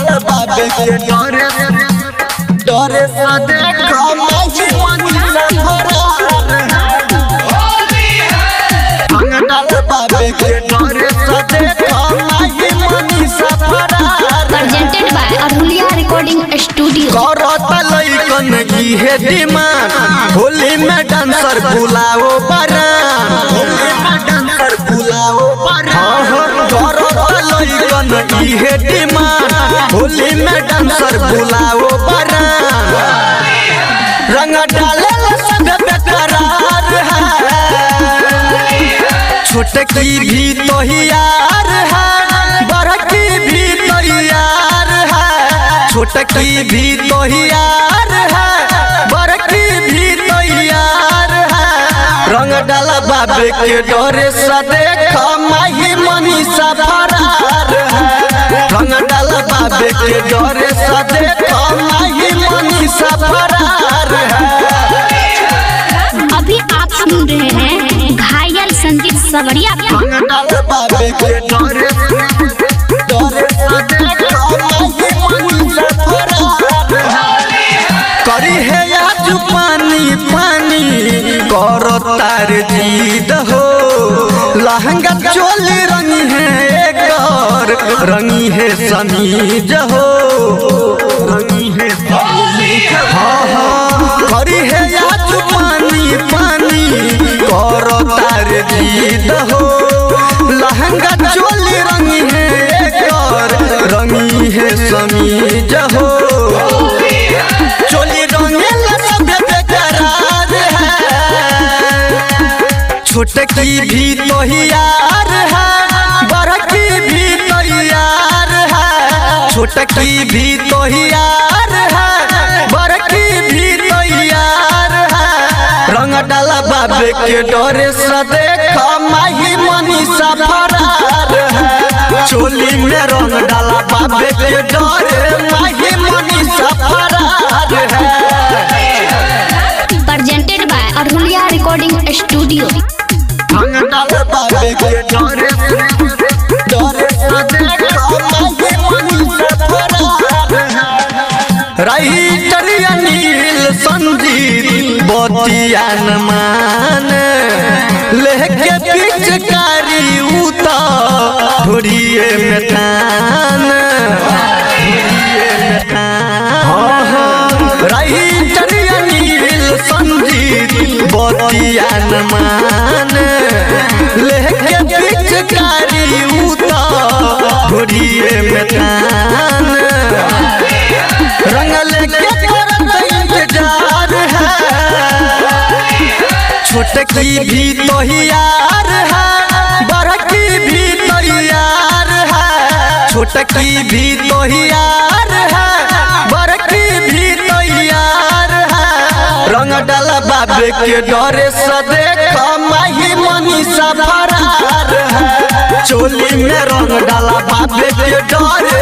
डाल बाबे के डरे डरे सा देखो माही मनीषा फरार रंग डाल बाबे के डरे सा देखो माही मनीषा फरार। Presented by Aruliya recording studio. करत लइकन की है डिमांड होली में डांसर बुलाओ बरान होली में डांसर बुलाओ बरान। करत लइकन की है डिमांड होली में डांसर बुलाओ बरान। रंग डाले सब बेकरार है छोटकी भी तो यार है बड़की भी तो यार है छोटकी भी तो यार है बड़की भी तो यार है। रंग डाला बाबे के डरे सा देखो माही मनीषा फरार है रंग डाला बाबे के डरे सा देखो माही मनीषा फरार है। अभी आप सुन रहे हैं घायल संदीप सवरिया। रंग डाला बाबे के डरे सा देखो माही मनीषा फरार करी है आज पानी पानी करो तार जीद हो लहंगा चोली रंगी है एक और रंगी है समीज हो रंगी है हाँ हाँ करी है आज पानी पानी करो तार जीद हो लहंगा चोली रंगी है एक और रंगी है समीज हो चोली रंगेला सब बेकरार है छोटकी भी तो यार है बड़की भी तो यार है छोटकी भी तो यार है बड़की भी तो यार है। रंग डाला बाबे के डरे सा देखो माही मनीषा फरार है चोली में रंग डाला बाबे के डरे माही मनीषा फरार है। Presented by Aruliya recording studio. रंग डाल बाबे के डरे सा देखो माही मनीषा फरार है। राइटर अनिल संजीव बतियान मान लेके पिचकारी उता ढोरिए में तान राइटर अनिल संजीव बतियान मान लेके पिचकारी उता ढोरिए में तान रंग लेके करत इंतजार है छोटकी भी तो यार है बड़की भी तो यार है छोटकी भी तो यार है बड़की भी तो यार है। रंग डाला बाबे के डरे सा देखो माही मनीषा फरार है चोली में रंग डाला बाबे के डरे